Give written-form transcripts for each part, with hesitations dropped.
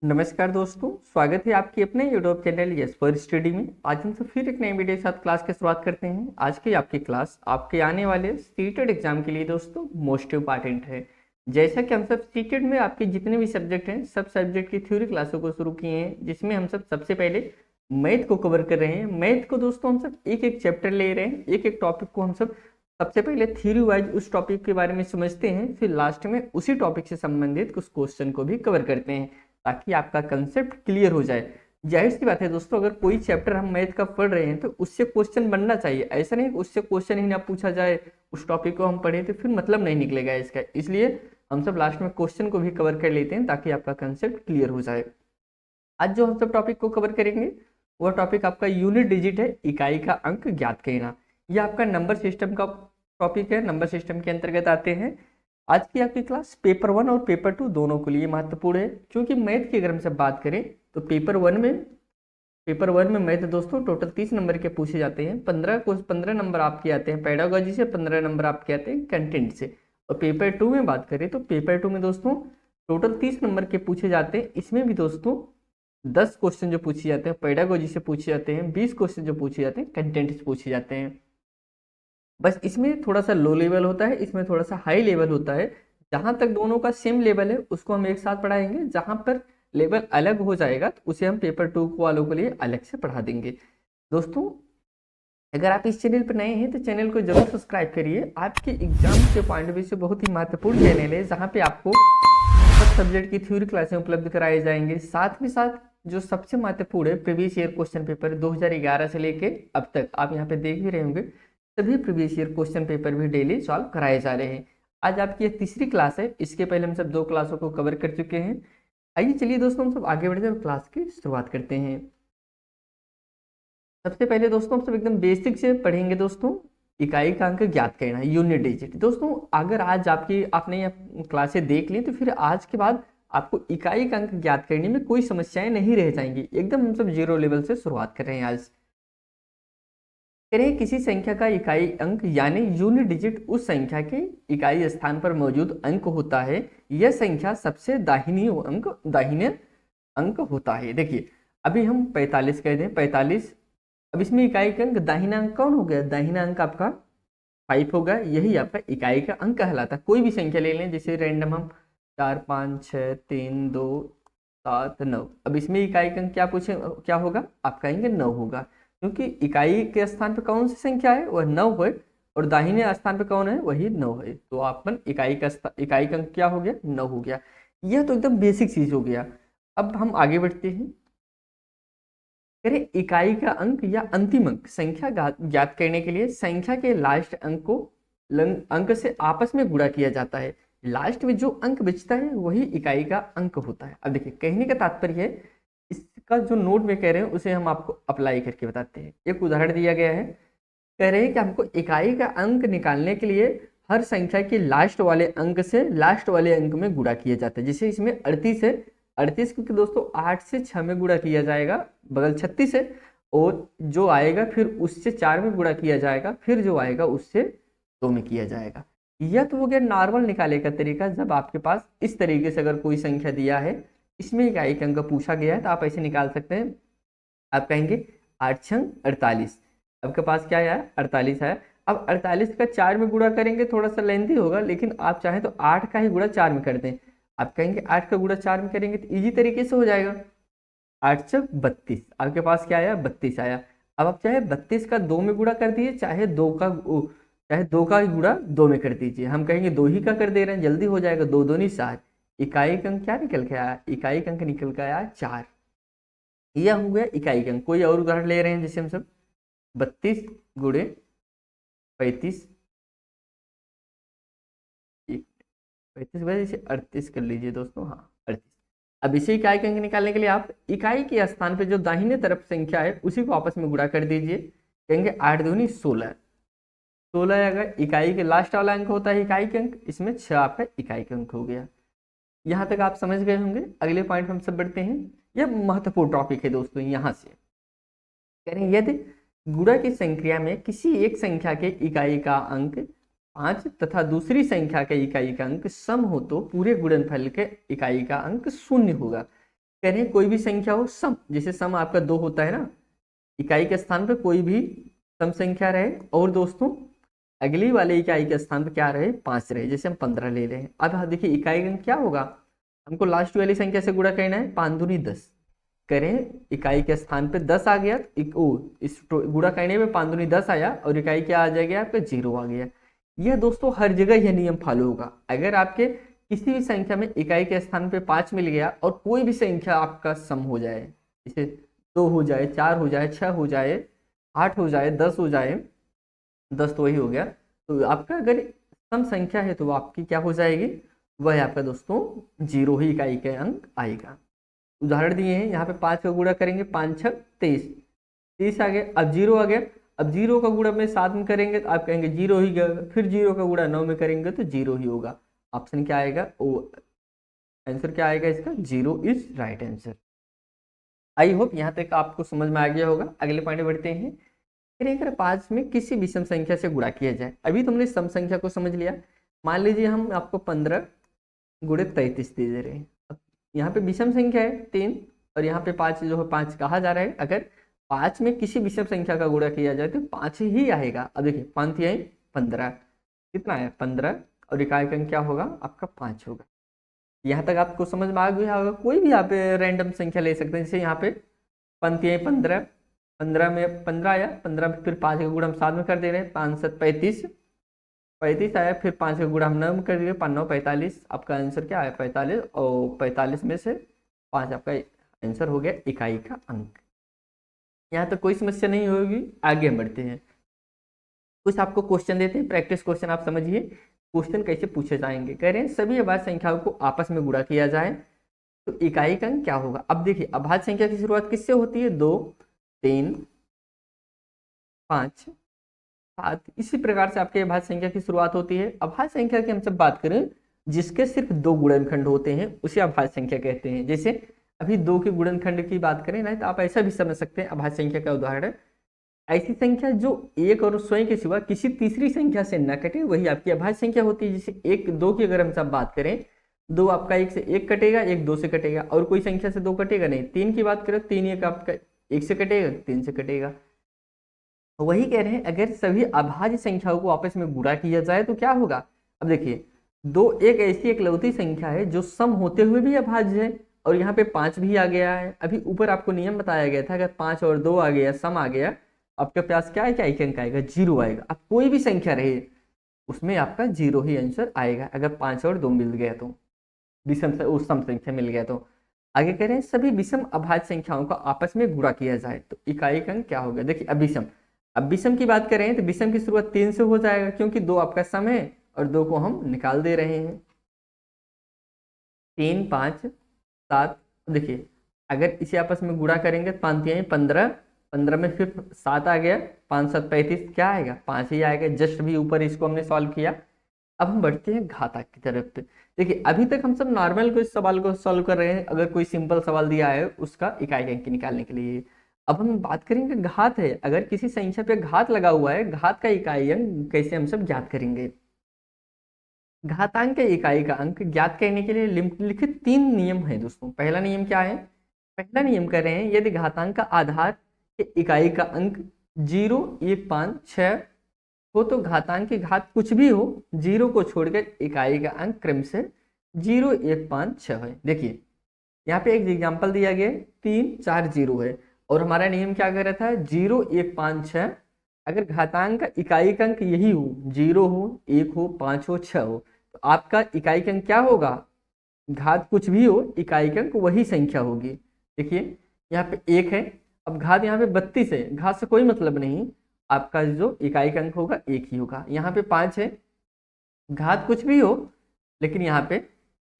नमस्कार दोस्तों, स्वागत है आपके अपने YouTube channel yes for study में। आज हम सब फिर एक नई वीडियो के साथ क्लास की शुरुआत करते हैं। आज की आपकी क्लास आपके आने वाले सीटेड एग्जाम के लिए दोस्तों मोस्ट इंपॉर्टेंट है। जैसा कि हम सब सीटेड में आपके जितने भी सब्जेक्ट हैं सब सब्जेक्ट की थ्योरी क्लासों को शुरू किए हैं, जिसमें हम सब सबसे पहले मैथ को कवर कर रहे हैं। मैथ को दोस्तों हम सब एक एक चैप्टर ले रहे हैं, एक एक टॉपिक को हम सब सबसे पहले थ्योरी वाइज उस टॉपिक के बारे में समझते हैं, फिर लास्ट में उसी टॉपिक से संबंधित कुछ क्वेश्चन को भी कवर करते हैं ताकि आपका कंसेप्ट क्लियर हो जाए। जाहिर सी बात है दोस्तों, अगर कोई चैप्टर हम मैथ का पढ़ रहे हैं तो उससे क्वेश्चन बनना चाहिए। ऐसा नहीं कि उससे क्वेश्चन ही ना पूछा जाए, उस टॉपिक को हम पढ़े तो फिर मतलब नहीं निकलेगा इसका। इसलिए हम सब लास्ट में क्वेश्चन को भी कवर कर लेते हैं ताकि आपका कंसेप्ट क्लियर हो जाए। आज जो हम सब टॉपिक को कवर करेंगे वह टॉपिक आपका यूनिट डिजिट है, इकाई का अंक ज्ञात करना। यह आपका नंबर सिस्टम का टॉपिक है, नंबर सिस्टम के अंतर्गत आते हैं। आज की आपकी क्लास पेपर 1 और पेपर 2 दोनों के लिए महत्वपूर्ण है, क्योंकि मैथ की अगर हम सब बात करें तो पेपर वन में मैथ दोस्तों टोटल 30 नंबर के पूछे जाते हैं। 15 नंबर आपके आते हैं पेडागोजी से, 15 नंबर आपके आते हैं कंटेंट से। और पेपर 2 में बात करें तो पेपर 2 में दोस्तों टोटल 30 नंबर के पूछे जाते हैं। इसमें भी दोस्तों 10 क्वेश्चन जो पूछे जाते हैं पेडागोजी से पूछे जाते हैं, 20 क्वेश्चन जो पूछे जाते हैं कंटेंट से पूछे जाते हैं। बस इसमें थोड़ा सा लो लेवल होता है, इसमें थोड़ा सा हाई लेवल होता है। जहां तक दोनों का सेम लेवल है उसको हम एक साथ पढ़ाएंगे, जहां पर लेवल अलग हो जाएगा तो उसे हम पेपर 2 वालों के लिए अलग से पढ़ा देंगे। दोस्तों अगर आप इस चैनल पर नए हैं तो चैनल को जरूर सब्सक्राइब करिए। आपके एग्जाम के पॉइंट ऑफ व्यू से बहुत ही महत्वपूर्ण चैनल है, जहाँ पे आपको सब सब्जेक्ट की थ्योरी क्लासें उपलब्ध कराए जाएंगे। साथ में साथ जो सबसे महत्वपूर्ण है प्रीवियस ईयर क्वेश्चन पेपर 2011 से लेके अब तक आप यहाँ पे देख भी रहे होंगे, सभी प्रीवियस ईयर क्वेश्चन पेपर भी डेली सॉल्व कराए जा रहे हैं। आज आपकी यह तीसरी क्लास है, इसके पहले हम सब 2 क्लासों को कवर कर चुके हैं। आइए चलिए दोस्तों हम सब आगे बढ़ते हैं और क्लास की शुरुआत करते हैं। सबसे पहले दोस्तों हम सब एकदम बेसिक से पढ़ेंगे दोस्तों, इकाई का अंक ज्ञात करना, यूनिट डिजिट। दोस्तों अगर आज आपने ये क्लासें देख ली तो फिर आज के बाद आपको इकाई का अंक ज्ञात करने में कोई समस्याएं नहीं रह जाएंगी। एकदम हम सब जीरो लेवल से शुरुआत कर रहे हैं। आज करें किसी संख्या का इकाई अंक यानी यूनिट डिजिट उस संख्या के इकाई स्थान पर मौजूद अंक होता है। यह संख्या सबसे दाहिने अंक होता है। देखिए अभी हम 45 कह दें, 45। अब इसमें इकाई का अंक दाहिना अंक कौन हो गया? दाहिना अंक आपका 5 होगा, यही आपका इकाई का अंक कहलाता है। कोई भी संख्या ले लें, जैसे रैंडम हम 4 5 6 3 2 7 9। अब इसमें इकाई का अंक क्या पूछे, क्या होगा? आप कहेंगे 9 होगा, क्योंकि इकाई के स्थान पर कौन सी संख्या है? वह 9 है, और दाहिने स्थान पर कौन है? वही 9 है। तो अपन इकाई का अंक क्या हो गया? 9 हो गया। यह तो एकदम बेसिक चीज हो गया। अब हम आगे बढ़ते हैं। करें इकाई का अंक या अंतिम अंक संख्या ज्ञात करने के लिए संख्या के लास्ट अंक को अंक से आपस में गुणा किया जाता है। लास्ट में जो अंक बचता है वही इकाई का अंक होता है। अब देखिए कहने का तात्पर्य है, इसका जो नोट में कह रहे हैं उसे हम आपको अप्लाई करके बताते हैं। एक उदाहरण दिया गया है, कह रहे हैं कि हमको इकाई का अंक निकालने के लिए हर संख्या के लास्ट वाले अंक से लास्ट वाले अंक में गुणा किया जाता है। जैसे इसमें 38 है, 38 क्योंकि दोस्तों 8 से 6 में गुणा किया जाएगा, बगल 36 है, और जो आएगा फिर उससे 4 में गुणा किया जाएगा, फिर जो आएगा उससे 2 में किया जाएगा। यह तो हो गया नॉर्मल निकाले का तरीका। जब आपके पास इस तरीके से अगर कोई संख्या दिया है, इसमें इकाई का अंक पूछा गया है, तो आप ऐसे निकाल सकते हैं। आप कहेंगे 8 छंग 48, आपके पास क्या आया? 48 आया। अब 48 का 4 में गुणा करेंगे, थोड़ा सा लेंथी होगा, लेकिन आप चाहें तो 8 का ही गुणा 4 में कर दें। आप कहेंगे 8 का गुणा 4 में करेंगे तो इजी तरीके से हो जाएगा। 8 छक 32, आपके पास क्या आया? 32 आया। अब आप चाहे 32 का 2 में गुणा कर दीजिए, चाहे 2 का ही गुणा 2 में कर दीजिए। हम कहेंगे 2 ही का कर दे रहे हैं, जल्दी हो जाएगा। 2 2 नहीं 7। इकाई का अंक क्या निकल के आया? इकाई का अंक निकल के आया 4। यह हो गया इकाई का अंक। कोई और उदाहरण ले रहे हैं, जैसे हम सब 32 गुणे 35, 35 वजह से 38 कर लीजिए दोस्तों। हाँ 38। अब इसी इकाई का अंक निकालने के लिए आप इकाई के स्थान पे जो दाहिने तरफ संख्या है उसी को आपस में गुणा कर दीजिए। कहेंगे 8 दूनी 16, 16 अगर इकाई के लास्ट वाला अंक होता है इकाई के अंक, इसमें 6 आपका इकाई का अंक हो गया। यहाँ तक आप समझ गए होंगे। अगले पॉइंट हम सब बढ़ते हैं। यह महत्वपूर्ण टॉपिक है दोस्तों। यहाँ से कह रहे हैं यदि गुणा की संख्या में किसी एक संख्या के इकाई का अंक 5 तथा दूसरी संख्या के इकाई का अंक सम हो तो पूरे गुणनफल के इकाई का अंक 0 होगा। कह रहे हैं कोई भी संख्या हो सम, जैसे सम आपका 2 होता है ना, इकाई के स्थान पे कोई भी सम संख्या रहे, और दोस्तों अगली वाले इकाई के स्थान पे क्या रहे, 5 रहे, जैसे हम 15 ले रहे हैं। अब देखिए इकाई अंक क्या होगा, हमको लास्ट वाली संख्या से गुणा करना है, 5 दूनी 10 करें, इकाई के स्थान पे 10 आ गया, इस गुणा करने में 5 दूनी 10 आया, और इकाई क्या आ जाएगा आपका 0 आ गया। यह दोस्तों हर जगह यह नियम फॉलो होगा। अगर आपके किसी भी संख्या में इकाई के स्थान पे 5 मिल गया और कोई भी संख्या आपका सम हो जाए, जैसे 2 हो जाए, 4 हो जाए, 6 हो जाए, 8 हो जाए, 10 हो जाए, 10 तो वही हो गया, तो आपका अगर सम संख्या है तो वो आपकी क्या हो जाएगी, वह आपका दोस्तों 0 ही इकाई के अंक आएगा। उदाहरण दिए हैं, यहाँ पे 5 का गुणा करेंगे, 5 6 23, 30 आ गया, अब 0 आ गया, अब 0 का गुणा में 7 में करेंगे तो आप कहेंगे 0 ही गया, फिर 0 का गुणा 9 में करेंगे तो 0 ही होगा। ऑप्शन क्या आएगा, ओ आंसर क्या आएगा इसका, 0 is right answer. I hope यहाँ तक आपको समझ में आ गया होगा। अगले पॉइंट बढ़ते हैं। फिर अगर 5 में किसी विषम संख्या से गुणा किया जाए, अभी तुमने सम संख्या को समझ लिया, मान लीजिए हम आपको 15 गुणे 33 दे रहे हैं, अब यहाँ पे विषम संख्या है 3, और यहाँ पे 5 जो है 5 कहा जा रहा है, अगर 5 में किसी विषम संख्या का गुणा किया जाए तो 5 ही आएगा। अब देखिए 5 है 15, कितना है 15, और इकाई का अंक क्या होगा आपका 5 होगा। यहाँ तक आपको समझ में आ गया होगा। कोई भी यहाँ पे रैंडम संख्या ले सकते हैं, जैसे यहाँ पे 5 है 15, 15 में 15 आया, 15 में फिर 5 का गुणा हम 7 में कर दे रहे हैं, 5 7 35, 35 आया, फिर 5 का गुणा हम 9 में कर दिए, 5 9 45, आपका आंसर क्या आया 45, और 45 में से 5 आपका आंसर हो गया इकाई का अंक। यहाँ तक कोई समस्या नहीं होगी। आगे हम बढ़ते हैं, कुछ आपको क्वेश्चन देते हैं, प्रैक्टिस क्वेश्चन आप समझिए क्वेश्चन कैसे पूछे जाएंगे। कह रहे हैं सभी अभाज्य संख्याओं को आपस में गुणा किया जाए तो इकाई का अंक क्या होगा। अब देखिए अभाज्य संख्या की शुरुआत किससे होती है, 2 3 5 7, इसी प्रकार से आपके अभाज्य संख्या की शुरुआत होती है। अभाज्य संख्या की हम सब बात करें जिसके सिर्फ 2 गुणनखंड होते हैं उसे अभाज्य संख्या कहते हैं। जैसे अभी 2 के गुणनखंड की बात करें ना, तो आप ऐसा भी समझ सकते हैं, अभाज्य संख्या का उदाहरण ऐसी संख्या जो 1 और स्वयं के सिवा किसी तीसरी संख्या से न कटे, वही आपकी अभाज्य संख्या होती है। जैसे 1 2 की अगर हम सब बात करें, 2 आपका 1 से 1 कटेगा, 1 2 से कटेगा, और कोई संख्या से 2 कटेगा नहीं। 3 की बात करें, 3 1 आपका 1 से कटेगा, 3 से कटेगा। वही कह रहे हैं अगर सभी अभाज्य संख्याओं को आपस में गुणा किया जाए तो क्या होगा। अब देखिए 2 एक ऐसी एकलौती संख्या है जो सम होते हुए भी अभाज्य है, और यहाँ पे 5 भी आ गया है। अभी ऊपर आपको नियम बताया गया था, अगर 5 और 2 आ गया, सम आ गया, आपके पास क्या है, क्या एक अंक आएगा, 0 आएगा। अब कोई भी संख्या रहे उसमें आपका 0 ही आंसर आएगा, अगर 5 और 2 मिल गया तो, विषम उस सम संख्या मिल गया तो। आगे कह रहे हैं सभी विषम अभाज्य संख्याओं को आपस में गुणा किया जाए तो इकाई का अंक क्या होगा। देखिए अब विषम की बात करें तो विषम की शुरुआत 3 से हो जाएगा, क्योंकि 2 आपका सम है और 2 को हम निकाल दे रहे हैं। 3 5 7, देखिए अगर इसे आपस में गुणा करेंगे तो 5 3 15, 15 में फिर 7 आ गया, 5 7 35, क्या आएगा 5 ही आएगा। जस्ट भी ऊपर इसको हमने सॉल्व किया। अब हम बढ़ते हैं घातांक की तरफ पे। देखिए अभी तक हम सब नॉर्मल कुछ सवाल को सॉल्व कर रहे हैं, अगर कोई सिंपल सवाल दिया है उसका इकाई अंक निकालने के लिए। अब हम बात करेंगे घात है, अगर किसी संख्या पे घात लगा हुआ है, घात का इकाई अंक कैसे हम सब ज्ञात करेंगे। घातांक के इकाई का अंक ज्ञात करने के लिए निम्नलिखित 3 नियम है दोस्तों। पहला नियम क्या है, पहला नियम कर रहे हैं यदि घातांक का आधार के इकाई का अंक 0 1 5 6 हो तो घातांक की घात कुछ भी हो, 0 को छोड़कर इकाई का अंक क्रम से 0 1 5 6 है। देखिए यहाँ पे एक एग्जाम्पल दिया गया 3 4 0 है, और हमारा नियम क्या कर रहा था 0 1 5 6, अगर घातांक का इकाई का अंक यही हो, 0 हो 1 हो 5 हो 6 हो, तो आपका इकाई का अंक क्या होगा, घात कुछ भी हो इकाई का अंक वही संख्या होगी। देखिए यहाँ पे 1 है, अब घात यहाँ पे 32 है, घात से कोई मतलब नहीं, आपका जो इकाई का अंक होगा 1 ही होगा। यहाँ पे 5 है, घात कुछ भी हो लेकिन यहाँ पे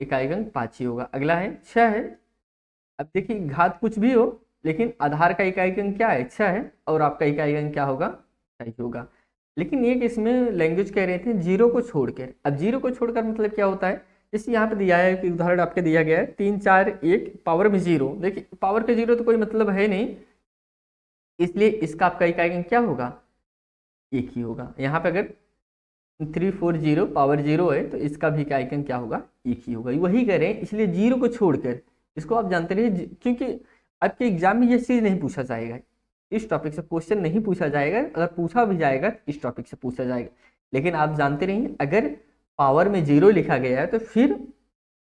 इकाई का अंक 5 ही होगा। अगला है 6 है, अब देखिए घात कुछ भी हो लेकिन आधार का इकाई का अंक क्या है 6 है, और आपका इकाई का अंक क्या होगा 6 ही होगा। लेकिन एक इसमें लैंग्वेज कह रहे थे 0 को छोड़कर। अब 0 को छोड़कर मतलब क्या होता है, जैसे यहाँ पे दिया है कि उदाहरण आपके दिया गया है 3 4 1 पावर में 0, देखिए पावर के 0 तो कोई मतलब है नहीं, इसलिए इसका आपका इकाई अंक क्या होगा 1 ही होगा। यहाँ पे अगर 3 4 0 पावर 0 है तो इसका भी इकाई अंक क्या होगा 1 ही होगा। वही करें, इसलिए 0 को छोड़कर इसको आप जानते रहिए, क्योंकि आपके एग्जाम में ये चीज़ नहीं पूछा जाएगा, इस टॉपिक से क्वेश्चन नहीं पूछा जाएगा, अगर पूछा भी जाएगा तो इस टॉपिक से पूछा जाएगा। लेकिन आप जानते रहिए अगर पावर में 0 लिखा गया है तो फिर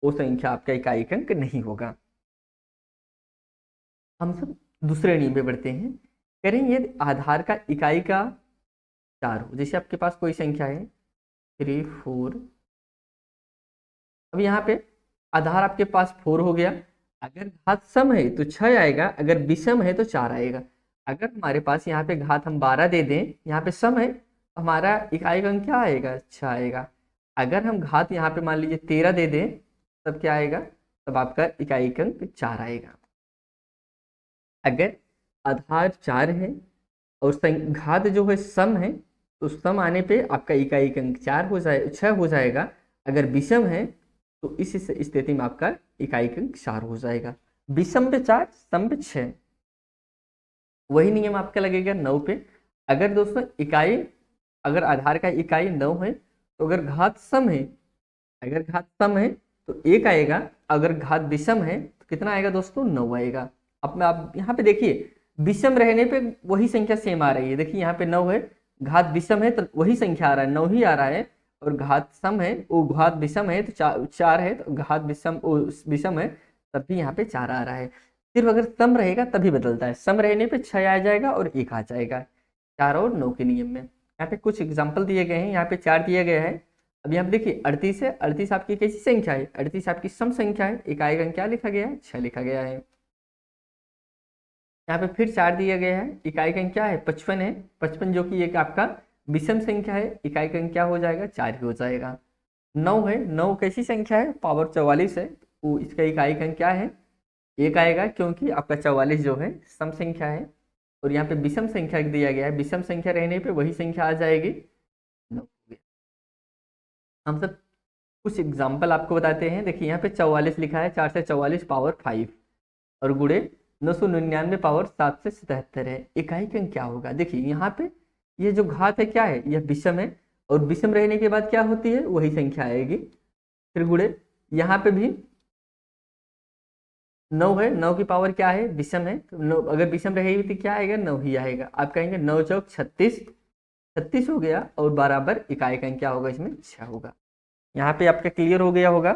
वो संख्या आपका इकाई अंक नहीं होगा। हम सब दूसरे नियम पे बढ़ते हैं। करें यदि आधार का इकाई का 4 हो, जैसे आपके पास कोई संख्या है 3 4, अब यहाँ पे आधार आपके पास 4 हो गया, अगर घात सम है तो 6 आएगा, अगर विषम है तो 4 आएगा। अगर हमारे पास यहाँ पे घात हम 12 दे दें, यहाँ पे सम है, हमारा इकाई अंक क्या आएगा? 6 आएगा। अगर हम घात यहाँ पे मान लीजिए 13 दे दें, तब क्या आएगा? तब आपका इकाई अंक 4 आएगा। अगर आधार 4 है और घात जो है सम है, तो सम आने पे आपका इकाई अंक 4 हो जाए 6 हो जाएगा। अगर विषम है तो इस स्थिति में आपका इकाई अंक 4 हो जाएगा। विषम पे 4, सम पे 6। वही नियम आपका लगेगा 9 पे। अगर दोस्तों इकाई, अगर आधार का इकाई 9 है तो अगर घात सम है, अगर घात सम है तो 1 आएगा, अगर घात विषम है तो कितना आएगा दोस्तों? 9 आएगा। अब आप यहाँ पे देखिए विषम रहने पे वही संख्या सेम आ रही है। देखिए यहाँ पे 9 है, घात विषम है तो वही संख्या आ रहा है, 9 ही आ रहा है। और घात सम है, वो घात विषम है तो 4 है, तो घात विषम है तब भी यहाँ पे 4 आ रहा है। सिर्फ अगर सम रहेगा तभी बदलता है, सम रहने पे 6 आ जाएगा और 1 आ जाएगा 4 और 9 के नियम में। यहाँ पे कुछ एग्जाम्पल दिए गए हैं, यहाँ पे 4 दिया गया है। अब यहाँ पे देखिए 38 है, 38 आपकी कैसी संख्या है? 38 आपकी सम संख्या है, इकाई अंक क्या लिखा गया है? 6 लिखा गया है। यहाँ पे फिर 4 दिया गया है, इकाई अंक क्या है? 55 है, 55 जो कि एक आपका विषम संख्या है, इकाई अंक क्या हो जाएगा? 4 ही हो जाएगा। 9 है, 9 कैसी संख्या है? पावर 44 है, वो इसका इकाई अंक क्या है? 1 आएगा, क्योंकि आपका 44 जो है सम संख्या है। और यहाँ पे विषम संख्या दिया गया है, विषम संख्या रहने पे वही संख्या आ जाएगी 9। हम सब कुछ एग्जाम्पल आपको बताते हैं। देखिए यहाँ पे 44 लिखा है, 4 से 44 पावर 5 और गुणे 999 पावर 7 से 77 है। इकाई अंक क्या होगा? देखिए यहाँ पे ये जो घात है क्या है? यह विषम है, और विषम रहने के बाद क्या होती है? वही संख्या आएगी। फिर गुणे यहाँ पे भी 9 है, 9 की पावर क्या है? विषम है, तो 9 अगर विषम रहेगी तो क्या आएगा? 9 ही आएगा। आप कहेंगे 9 चौक 36, 36 हो गया, और बराबर इकाई अंक क्या होगा? इसमें 6 होगा। यहाँ पे आपका क्लियर हो गया होगा।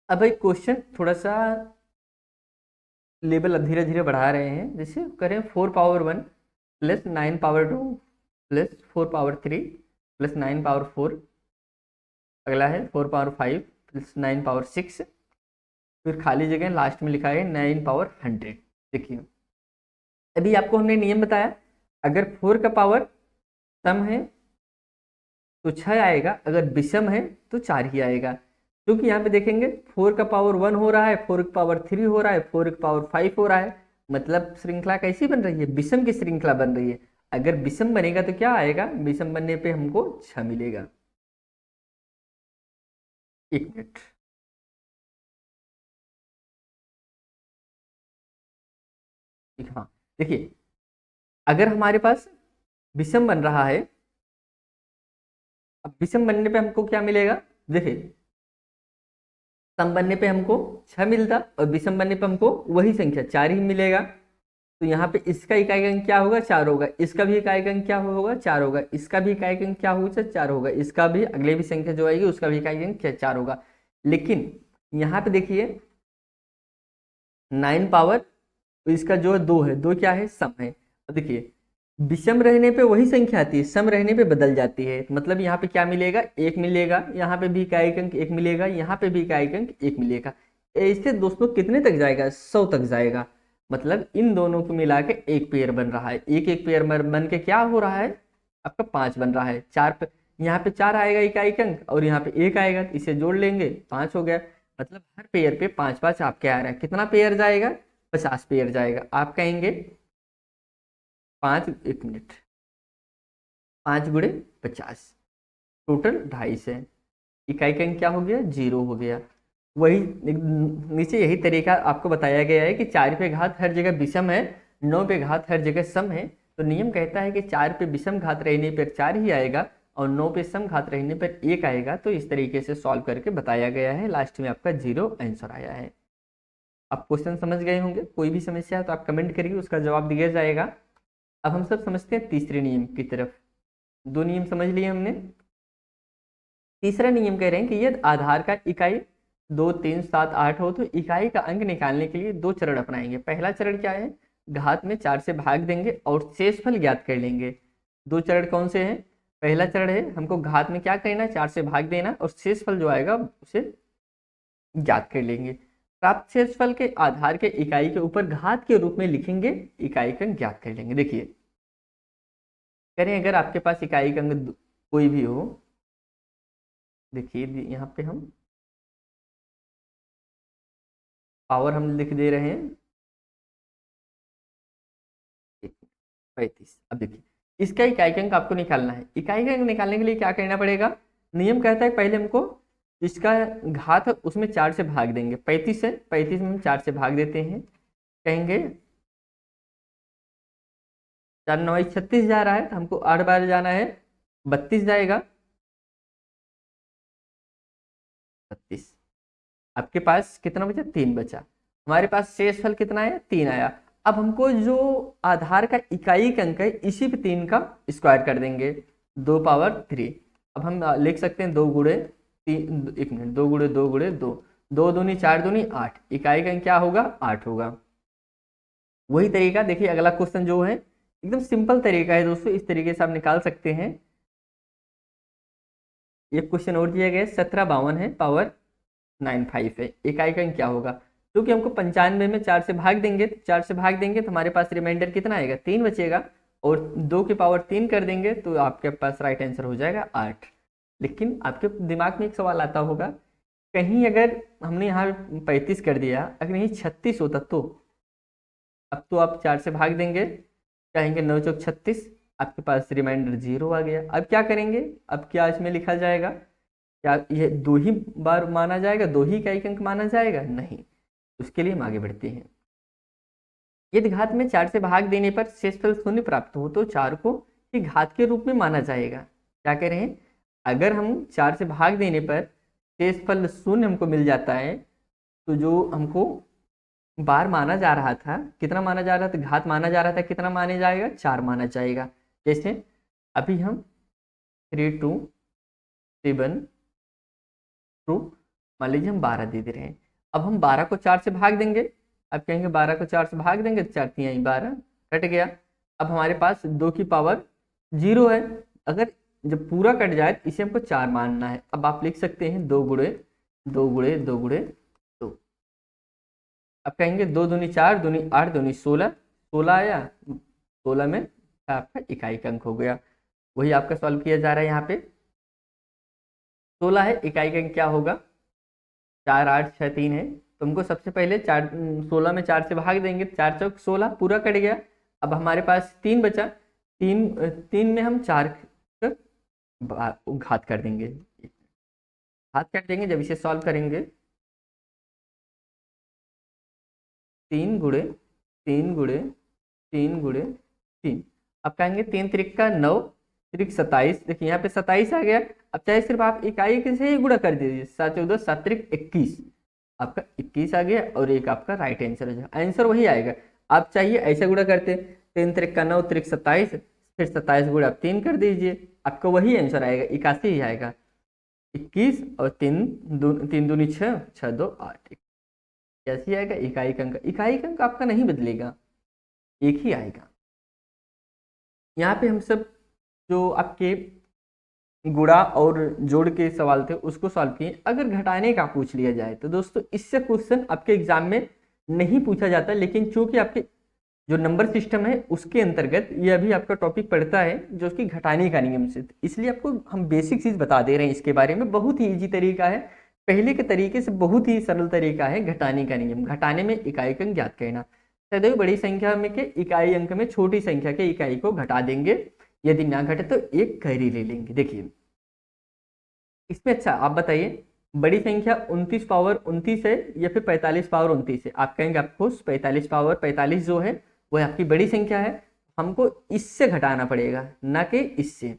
अब भाई क्वेश्चन थोड़ा सा लेवल धीरे धीरे बढ़ा रहे हैं। जैसे करें 4 power 1 plus 9 power 2 plus 4 power 3 plus 9 power 4। अगला है 4 पावर 5 प्लस 9 पावर 6। फिर खाली जगह लास्ट में लिखा है 9 पावर 100। देखिए अभी आपको हमने नियम बताया, अगर 4 का पावर सम है तो 6 आएगा, अगर विषम है तो 4 ही आएगा। क्योंकि यहाँ पे देखेंगे 4 का पावर 1 हो रहा है, 4 का पावर 3 हो रहा है, 4 का पावर 5 हो रहा है, मतलब श्रृंखला कैसी बन रही है? विषम की श्रृंखला बन रही है। अगर विषम बनेगा तो क्या आएगा? विषम बनने पे हमको 6 मिलेगा। एक मिनट, हाँ देखिए अगर हमारे पास विषम बन रहा है, अब विषम बनने पे हमको क्या मिलेगा? देखिए सम बनने पे हमको 6 मिलता, और विषम बनने पे हमको वही संख्या 4 ही मिलेगा। तो यहाँ पे इसका इकाई अंक क्या होगा? 4 होगा। इसका भी इकाई अंक क्या होगा? 4 होगा। इसका भी इकाई अंक क्या होगा? 4 होगा। इसका भी अगले भी संख्या जो आएगी उसका भी इकाई अंक 4 होगा। लेकिन यहाँ पे देखिए 9 पावर, इसका जो है 2 है, 2 क्या है? सम है। अब देखिए विषम रहने पे वही संख्या आती है, सम रहने पे बदल जाती है। मतलब यहाँ पे क्या मिलेगा? 1 मिलेगा, यहाँ पे भी इकाई अंक 1 मिलेगा, यहाँ पे भी इकाई अंक 1 मिलेगा। इससे दोस्तों कितने तक जाएगा? 100 तक जाएगा। मतलब इन दोनों को मिला के एक पेयर बन रहा है। एक पेयर बन के क्या हो रहा है? आपका 5 बन रहा है। 4 पे यहाँ पे 4 आएगा इकाई अंक, और यहाँ पे 1 आएगा, तो इसे जोड़ लेंगे 5 हो गया। मतलब हर पेयर पे 5-5 आपके आ रहा है। कितना पेयर जाएगा? 50 पेयर जाएगा। आप कहेंगे 5, 1 मिनट, 5 गुणे 50 टोटल 250 है। इकाई अंक क्या हो गया? 0 हो गया। वही नीचे यही तरीका आपको बताया गया है कि 4 पे घात हर जगह विषम है, 9 पे घात हर जगह सम है। तो नियम कहता है कि 4 पे विषम घात रहने पर 4 ही आएगा, और 9 पे सम घात रहने पर 1 आएगा। तो इस तरीके से सॉल्व करके बताया गया है, लास्ट में आपका 0 आंसर आया है। आप क्वेश्चन समझ गए होंगे, कोई भी समस्या है तो आप कमेंट करिए, उसका जवाब दिया जाएगा। अब हम सब समझते हैं तीसरे नियम की तरफ। 2 नियम समझ लिए हमने। तीसरा नियम कह रहे हैं कि यदि आधार का इकाई 2, 3, 7, 8 हो तो इकाई का अंक निकालने के लिए 2 चरण अपनाएंगे। पहला चरण क्या है, घात में 4 से भाग देंगे और शेषफल ज्ञात कर लेंगे। 2 चरण कौन से हैं, पहला चरण है हमको घात में क्या करना है, 4 से भाग देना और शेषफल जो आएगा उसे ज्ञात कर लेंगे। प्राप्त शेषफल के आधार के इकाई के ऊपर घात के रूप में लिखेंगे, इकाई का अंक ज्ञात कर लेंगे। देखिए करें, अगर आपके पास इकाई का अंक कोई भी हो, देखिए यहाँ पे हम पावर हम लिख दे रहे हैं 35। अब देखिए इसका इकाई का अंक आपको निकालना है। इकाई का अंक निकालने के लिए क्या करना पड़ेगा, नियम कहता है पहले हमको इसका घात उसमें 4 से भाग देंगे। 35 है, 35 में हम 4 से भाग देते हैं, कहेंगे 4 9 36 जा रहा है, तो हमको 8 बार जाना है, 32 जाएगा। 32 आपके पास कितना बचा, 3 बचा। हमारे पास शेषफल कितना है, 3 आया। अब हमको जो आधार का इकाई का अंक है इसी पे 3 का स्क्वायर कर देंगे, 2 पावर 3। अब हम लिख सकते हैं 2 गुणे 3, 1 मिनट, 2 गुणे 2 गुणे 2, 2 दूनी 4 दूनी 8, इकाई का अंक क्या होगा, 8 होगा। वही तरीका देखिए अगला क्वेश्चन जो है एकदम सिंपल तरीका है दोस्तों, इस तरीके से आप निकाल सकते हैं। एक क्वेश्चन और दिया गया है, 1752 है, पावर 95 है, इकाई का अंक क्या होगा। क्योंकि हमको 95 में 4 से भाग देंगे, 4 से भाग देंगे तो हमारे पास रिमाइंडर कितना आएगा, 3 बचेगा, और 2 की पावर 3 कर देंगे तो आपके पास राइट आंसर हो जाएगा 8। लेकिन आपके दिमाग में एक सवाल आता होगा, कहीं अगर हमने यहाँ 35 कर दिया, अगर यहीं 36 होता तो। अब तो आप 4 से भाग देंगे, कहेंगे 9 चौक 36, आपके पास रिमाइंडर 0 आ गया। अब क्या करेंगे, अब क्या इसमें लिखा जाएगा, क्या ये 2 ही बार माना जाएगा, 2 ही इकाई का अंक माना जाएगा, नहीं। उसके लिए हम आगे बढ़ते हैं। यदि घात में 4 से भाग देने पर शेषफल 0 प्राप्त हो तो 4 को ही घात के रूप में माना जाएगा। क्या कह रहे हैं, अगर हम 4 से भाग देने पर शेषफल 0 हमको मिल जाता है तो जो हमको बार माना जा रहा था, कितना माना जा रहा था, घात माना जा रहा था, कितना माने जाएगा, 4 माना जाएगा। जैसे अभी हम 3 2 7 2 मान लीजिए हम 12 दे दे रहे हैं। अब हम 12 को 4 से भाग देंगे, अब कहेंगे 12 को 4 से भाग देंगे तो 4 3 12 कट गया। अब हमारे पास 2 की पावर 0 है, अगर जब पूरा कट जाए तो इसे हमको 4 मानना है। अब आप लिख सकते हैं 2 गुणे 2 गुणे 2 गुणे 2। अब कहेंगे 2 दूनी 4 दूनी 8 दूनी 16, 16 आया, 16 में आपका इकाई का अंक हो गया। वही आपका सॉल्व किया जा रहा है। यहाँ पे 16 है, इकाई का अंक क्या होगा, 4 8 6 3 है, तो हमको सबसे पहले 16 में 4 से भाग देंगे, 4 चौक 16, पूरा कट गया। अब हमारे पास 3 बचा, 3 में हम 4 घात कर देंगे, घात कर देंगे। जब इसे सॉल्व करेंगे 3 गुणे 3 गुणे 3 गुणे 3, अब कहेंगे 3 त्रिक का 9 त्रिक 27, देखिए यहाँ पे 27 आ गया। अब चाहे सिर्फ आप इकाई से ही गुणा कर दीजिए, 7 14 7 त्रिक 21, आपका 21 आ गया और एक आपका राइट आंसर हो जाएगा। आंसर वही आएगा। आप चाहिए ऐसे गुणा करते, 3 त्रिक का 9 त्रिक 27, फिर 27 गुणा आप 3 कर दीजिए, आपका वही आंसर आएगा, 81 ही आएगा। 21 और 3 दूनी 6 6 2 8, कैसे आएगा, इकाई का अंक। इकाई का अंक आपका नहीं बदलेगा, एक ही आएगा। यहाँ पे हम सब जो आपके गुणा और जोड़ के सवाल थे उसको सॉल्व किए। अगर घटाने का पूछ लिया जाए तो दोस्तों इससे क्वेश्चन आपके एग्जाम में नहीं पूछा जाता, लेकिन चूंकि आपके जो नंबर सिस्टम है उसके अंतर्गत ये अभी आपका टॉपिक पड़ता है जो कि घटाने का नियम से, इसलिए आपको हम बेसिक चीज बता दे रहे हैं इसके बारे में। बहुत ही ईजी तरीका है, पहले के तरीके से बहुत ही सरल तरीका है घटाने का नियम। घटाने में इकाई का अंक ज्ञात करना, सदैव बड़ी संख्या में के इकाई अंक में छोटी संख्या के इकाई को घटा देंगे, यदि ना घटे तो एक कैरी ले लेंगे। देखिए इसमें अच्छा आप बताइए, बड़ी संख्या 29 पावर 29 है या फिर 45 पावर 29 है। आप कहेंगे आपको 45 पावर 45 जो है वो आपकी बड़ी संख्या है, हमको इससे घटाना पड़ेगा ना कि इससे।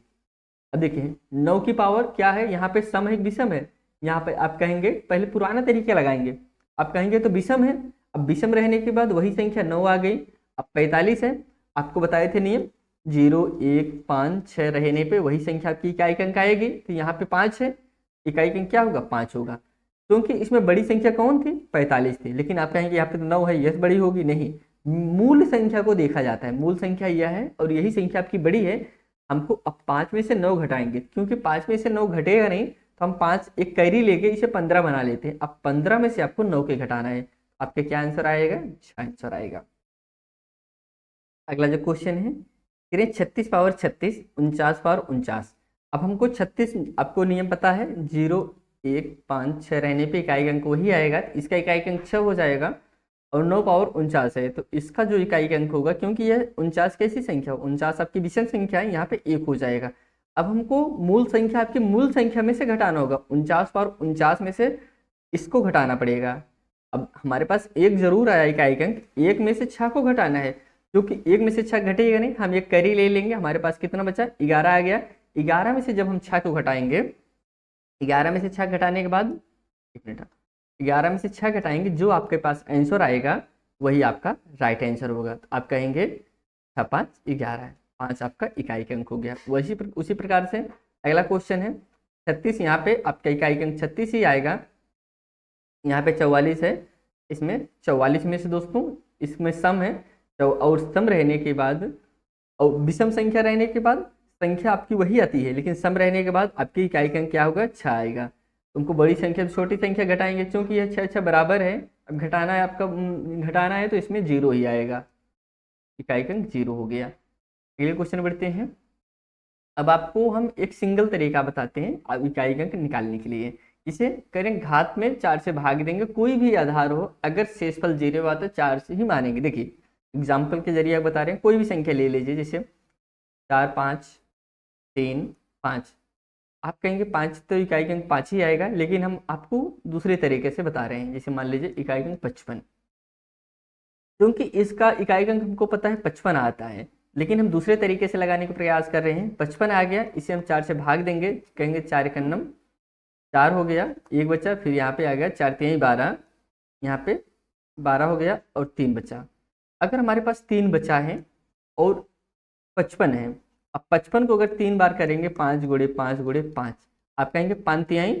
अब देखिए 9 की पावर क्या है, यहाँ पे सम है विषम है। यहाँ पे आप कहेंगे पहले पुराना तरीका लगाएंगे, आप कहेंगे तो विषम है। अब विषम रहने के बाद वही संख्या 9 आ गई। अब 45 है, आपको बताए थे नियम 0 1 5 6 रहने पे वही संख्या आपकी इकाई अंक आएगी। तो यहाँ पे 5 है, इकाई अंक क्या होगा 5 होगा, क्योंकि इसमें बड़ी संख्या कौन थी 45 थी। लेकिन आप कहेंगे यहाँ पे तो 9 है, यह बड़ी होगी, नहीं, मूल संख्या को देखा जाता है, मूल संख्या यह है और यही संख्या आपकी बड़ी है। हमको अब 5 में से 9 घटाएंगे, क्योंकि 5 में से 9 घटेगा नहीं, तो हम 5 एक कैरी लेके इसे 15 बना लेते हैं। अब 15 में से आपको 9 के घटाना है, आपके क्या आंसर आएगा, 6 आंसर आएगा। अगला जो क्वेश्चन है, कह रहे 36 पावर 36 49 पावर 49। अब हमको 36, आपको नियम पता है 0 1 5 6 रहने पे इकाई अंक वही आएगा, इसका इकाई अंक 6 हो जाएगा। और 9 पावर 49 है, तो इसका जो इकाई अंक होगा, क्योंकि यह 49 कैसी संख्या, 49 आपकी विषम संख्या है, यहाँ पे 1 हो जाएगा। अब हमको मूल संख्या आपकी मूल संख्या में से घटाना होगा, 49 पावर 49 में से इसको घटाना पड़ेगा। अब हमारे पास 1 जरूर आया इकाई अंक, 1 में से 6 को घटाना है, क्योंकि 1 में से 6 घटेगा नहीं, हम एक कैरी ले लेंगे। हमारे पास कितना बचा, 11 आ गया। 11 में से जब हम 6 को घटाएंगे, 11 में से 6 घटाने के बाद, एक मिनट, 11 में से 6 घटाएंगे, जो आपके पास आंसर आएगा वही आपका राइट आंसर होगा। तो आप कहेंगे 6 5 11, 5 आपका इकाई अंक हो गया। उसी प्रकार से अगला क्वेश्चन है 36, यहाँ पे आपका इकाई अंक 36 ही आएगा। यहाँ पे 44 है, इसमें 44 में से दोस्तों इसमें सम है, तो और सम रहने के बाद और विषम संख्या रहने के बाद संख्या आपकी वही आती है, लेकिन सम रहने के बाद आपकी इकाई अंक क्या होगा, 6 आएगा। तुमको बड़ी संख्या छोटी संख्या घटाएंगे, क्योंकि यह 6 6 बराबर है। अब घटाना है आपका, घटाना है तो इसमें 0 ही आएगा, इकाई अंक 0 हो गया। अगले क्वेश्चन बढ़ते हैं। अब आपको हम एक सिंगल तरीका बताते हैं अब इकाई अंक निकालने के लिए। इसे करें घात में 4 से भाग देंगे, कोई भी आधार हो, अगर शेषफल 0 हुआ तो 4 से ही मानेंगे। देखिए एग्जाम्पल के जरिए आप बता रहे हैं, कोई भी संख्या ले लीजिए, जैसे 4 5 3 5। आप कहेंगे 5 तो इकाई अंक 5 ही आएगा, लेकिन हम आपको दूसरे तरीके से बता रहे हैं। जैसे मान लीजिए इकाई अंक 55, क्योंकि इसका इकाई अंक हमको पता है 55 आता है, लेकिन हम दूसरे तरीके से लगाने का प्रयास कर रहे हैं। 55 आ गया, इसे हम 4 से भाग देंगे, कहेंगे 4 एकन्नम 4 हो गया, 1 बचा, फिर यहाँ पे आ गया 4 3 12, यहाँ पे 12 हो गया और 3 बचा। अगर हमारे पास 3 बचा है और 55 है, अब 55 को अगर 3 बार करेंगे, 5 गुणे 5 गुणे 5, आप कहेंगे 5 तिहाई,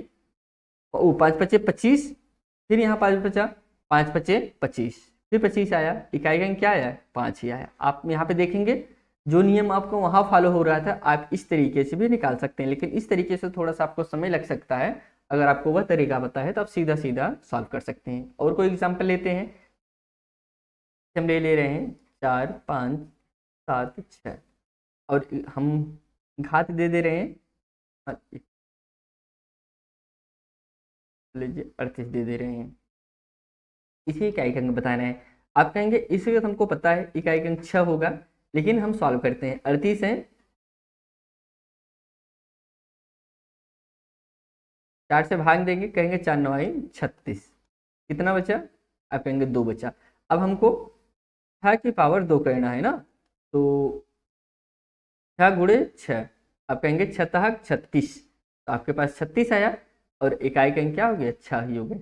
5 पचे 25, फिर यहाँ 5 बचा, 5 पचे 25, फिर 25 आया, इकाई अंक क्या आया, 5 ही आया। आप यहाँ पे देखेंगे जो नियम आपको वहाँ फॉलो हो रहा था, आप इस तरीके से भी निकाल सकते हैं, लेकिन इस तरीके से थोड़ा सा आपको समय लग सकता है। अगर आपको वह तरीका पता है तो आप सीधा सीधा सॉल्व कर सकते हैं। और कोई एग्जाम्पल लेते हैं, हम ले रहे हैं 4 5 7 6 और हम घात दे रहे हैं, लीजिए 38 दे रहे हैं। इसी इकाई अंक बताना है। आप कहेंगे इसी का हमको पता है इकाई अंक 6 होगा, लेकिन हम सॉल्व करते हैं। 38 है, 4 से भाग देंगे, कहेंगे 4 9 36, कितना बचा, आप कहेंगे 2 बचा। अब हमको 6 की पावर 2 करना है ना, तो 6 गुणे 6, आप कहेंगे 6 36, तो आपके पास 36 आया और इकाई अंक क्या हो गया, 6 ही हो गए।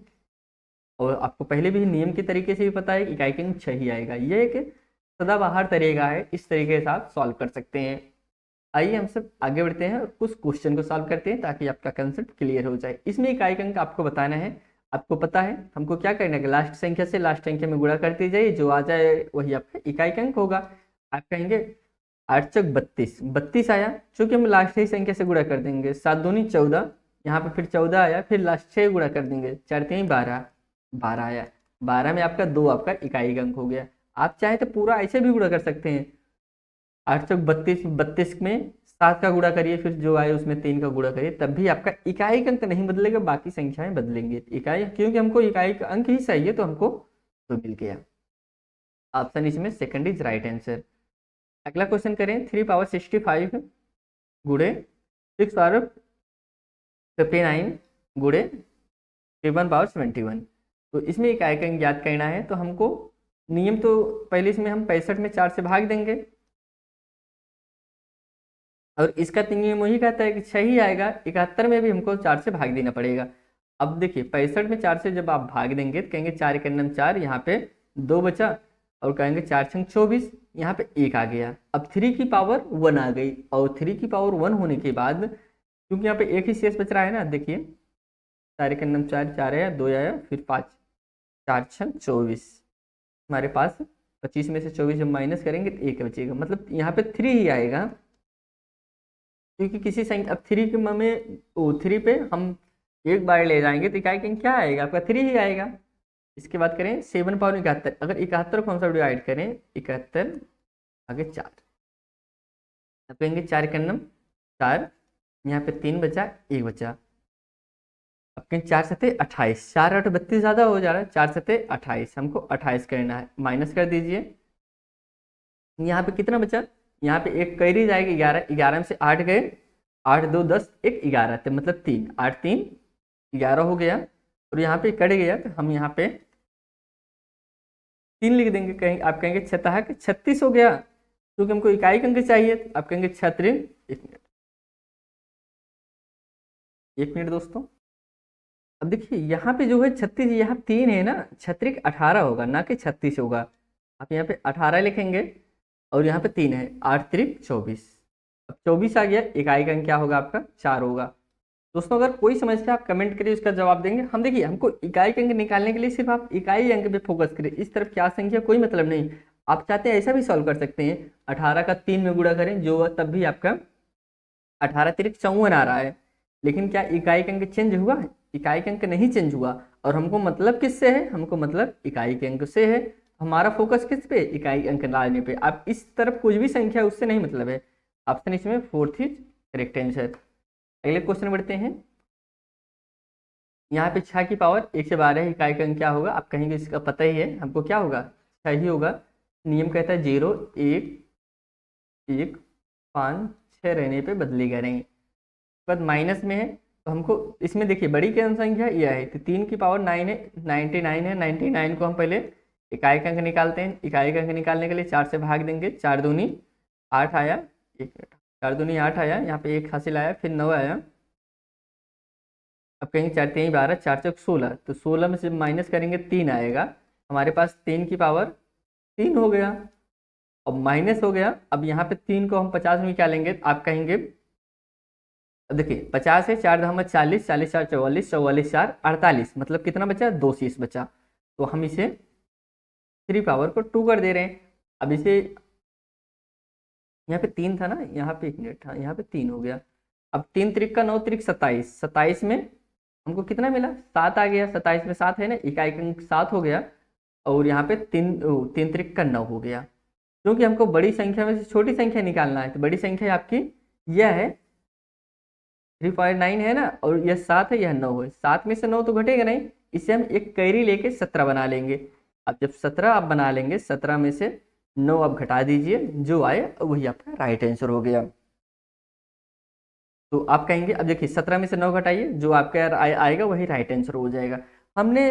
और आपको पहले भी नियम के तरीके से भी पता है इकाई अंक 6 ही आएगा। ये एक सदाबहार तरीका है, इस तरीके से आप सॉल्व कर सकते हैं। आइए हम सब आगे बढ़ते हैं और कुछ क्वेश्चन को सॉल्व करते हैं, ताकि आपका कंसेप्ट क्लियर हो जाए। इसमें इकाई अंक आपको बताना है, आपको पता है हमको क्या करना है, लास्ट संख्या से लास्ट संख्या में गुणा करते जाइए, जो आ जाए वही आपका इकाई अंक होगा। आप कहेंगे 8 चौक 32, 32 आया, चूंकि हम लास्ट ही संख्या से गुणा कर देंगे, 7 दूनी 14, यहाँ पे फिर 14 आया, फिर लास्ट 6 गुणा कर देंगे, 4 3 12, 12 आया, 12 में आपका 2 आपका इकाई अंक हो गया। आप चाहे तो पूरा ऐसे भी गुणा कर सकते हैं, 8 चौक 32, 32 में 7 का गुणा करिए, फिर जो आए उसमें 3 का गुणा करिए, तब भी आपका इकाई अंक नहीं बदलेगा, बाकी संख्याएं बदलेंगे। इकाई, क्योंकि हमको इकाई का अंक ही चाहिए, तो हमको तो मिल गया। ऑप्शन इसमें सेकंड इज राइट आंसर। अगला क्वेश्चन करें, 3 पावर 65 गुणे 6 पावर 59 गुणे 1 पावर 71, तो इसमें इकाई अंक ज्ञात करना है। तो हमको नियम तो पहले इसमें हम 65 में 4 से भाग देंगे, और इसका नियम वही कहता है कि 6 ही आएगा। 71 में भी हमको 4 से भाग देना पड़ेगा। अब देखिए 65 में 4 से जब आप भाग देंगे तो कहेंगे 4 के नम 4, यहाँ पे 2 बचा, और कहेंगे 4 छंग 24, यहाँ पे 1 आ गया। अब 3 की पावर 1 आ गई, और 3 की पावर 1 होने के बाद क्योंकि यहाँ पे एक ही शेष बच रहा है ना, देखिए 4 के नम 4, 4 आया, 2 आया, फिर 5, 4 छंग 24, हमारे पास 25 में से 24 जब माइनस करेंगे तो 1 बचेगा, मतलब यहाँ पे 3 ही आएगा। क्योंकि किसी संख्या, अब 3 के में 3 पे हम एक बार ले जाएंगे तो इकाई अंक क्या आएगा आपका, 3 ही आएगा। इसके बाद करें 7 पावर 71, अगर 71 को हम सब डिवाइड करें, 71 आगे 4, अब कहेंगे 4 का नम 4, यहाँ पे 3 बचा, 1 बचा। अब कहें 4 सते 28, 4 8 32 ज़्यादा हो जा रहा है, 4 सते 28, हमको 28 करना है, माइनस कर दीजिए। यहाँ पे कितना बचा, यहाँ पे एक कैरी जाएगी 11, 11 में से 8 गए, 8 2 10, 1 11, तो मतलब 3, 8 3 11 हो गया, और यहाँ पे कट गया तो हम यहाँ पे 3 लिख देंगे। कहीं आप कहेंगे 36 हो गया, क्योंकि हमको इकाई अंक चाहिए। तो आप कहेंगे 36, 1 मिनट दोस्तों। अब देखिए यहाँ पे जो है 36, यहाँ 3 है ना, 36 18 होगा, ना कि 36 होगा। आप यहाँ पे 18 लिखेंगे, और यहाँ पे 3 है, 8 3 24, अब 24 आ गया, इकाई का अंक क्या होगा आपका, 4 होगा। दोस्तों अगर कोई समस्या आप कमेंट करिए, उसका जवाब देंगे हम। देखिए हमको इकाई अंक निकालने के लिए सिर्फ आप इकाई अंक पे फोकस करिए, इस तरफ क्या संख्या कोई मतलब नहीं। आप चाहते हैं ऐसा भी सॉल्व कर सकते हैं, 18 का 3 में गुणा करें, जो तब भी आपका 18 तिरिक 54 आ रहा है। लेकिन क्या इकाई अंक चेंज हुआ है, इकाई अंक नहीं चेंज हुआ। और हमको मतलब किससे है, हमको मतलब इकाई के अंक से है। हमारा फोकस किस पे, इकाई अंक लाने पे। आप इस तरफ कुछ भी संख्या उससे नहीं मतलब है। ऑप्शन इसमें 4th इज करेक्ट आंसर। अगले क्वेश्चन बढ़ते हैं। यहाँ पे 6 की पावर 1 से 12 इकाई का अंक क्या होगा, आप कहेंगे इसका पता ही है हमको, क्या होगा 6 ही होगा। नियम कहता है 0 1 1 5 6 रहने पे बदली करेंगे। बाद माइनस में है तो हमको इसमें देखिए बड़ी कौन संख्या यह है, तो 3 की पावर 9 है, 99 है। 99 को हम पहले इकाई का अंक निकालते हैं। इकाई का अंक निकालने के लिए 4 से भाग देंगे, 4 दूनी 8 आया, 4 दूनी 8 आया, यहाँ पे 1 हासिल आया, फिर 9 आया। अब कहेंगे 4 3 12, 4 चौक 16, तो 16 में से माइनस करेंगे 3 आएगा, हमारे पास 3 की पावर 3 हो गया। अब माइनस हो गया, अब यहाँ पे 3 को हम 50 में निकालेंगे, आप कहेंगे देखिए 50 है, 4 धाम 40, 40 4 44, 44 4 48, मतलब कितना बचा, 2 शेष बचा। तो हम इसे 3 पावर को 2 कर दे रहे हैं। अब इसे यहाँ पे 3 था ना, यहाँ पे 1 मिनट था, यहाँ पे 3 हो गया। अब 3 त्रिक का 9 त्रिक 27, 27 में हमको कितना मिला, 7 आ गया। 27 में 7 है ना, इकाई का अंक 7 हो गया। और यहाँ पे 3 त्रिक का 9 हो गया। क्योंकि हमको बड़ी संख्या में से छोटी संख्या निकालना है, तो बड़ी संख्या आपकी यह है 3.9 है ना, और यह 7 है, यह 9 है। 7 में से 9 तो घटेगा नहीं, इसे हम एक कैरी लेके 17 बना लेंगे। अब जब 17 आप बना लेंगे, 17 में से 9 आप घटा दीजिए, जो आए वही आपका राइट आंसर हो गया। तो आप कहेंगे, अब देखिए 17 में से 9 घटाइए, जो आपका आएगा वही राइट आंसर हो जाएगा। हमने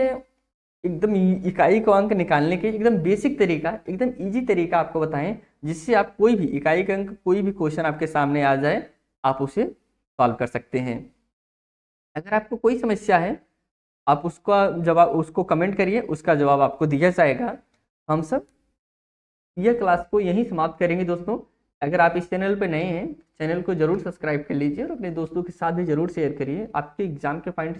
एकदम इकाई का अंक निकालने के एकदम बेसिक तरीका, एकदम इजी तरीका आपको बताएं, जिससे आप कोई भी इकाई का अंक, कोई भी क्वेश्चन आपके सामने आ जाए, आप उसे सॉल्व कर सकते हैं। अगर आपको कोई समस्या है, आप उसका जवाब, उसको कमेंट करिए, उसका जवाब आपको दिया जाएगा। हम सब यह क्लास को यहीं समाप्त करेंगे दोस्तों। अगर आप इस चैनल पर नए हैं, चैनल को जरूर सब्सक्राइब कर लीजिए, और अपने दोस्तों के साथ भी जरूर शेयर करिए। आपके एग्जाम के पॉइंट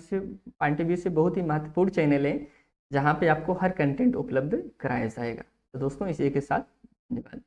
ऑफ व्यू से बहुत ही महत्वपूर्ण चैनल है, जहाँ पे आपको हर कंटेंट उपलब्ध कराया जाएगा। तो दोस्तों इसी के साथ धन्यवाद।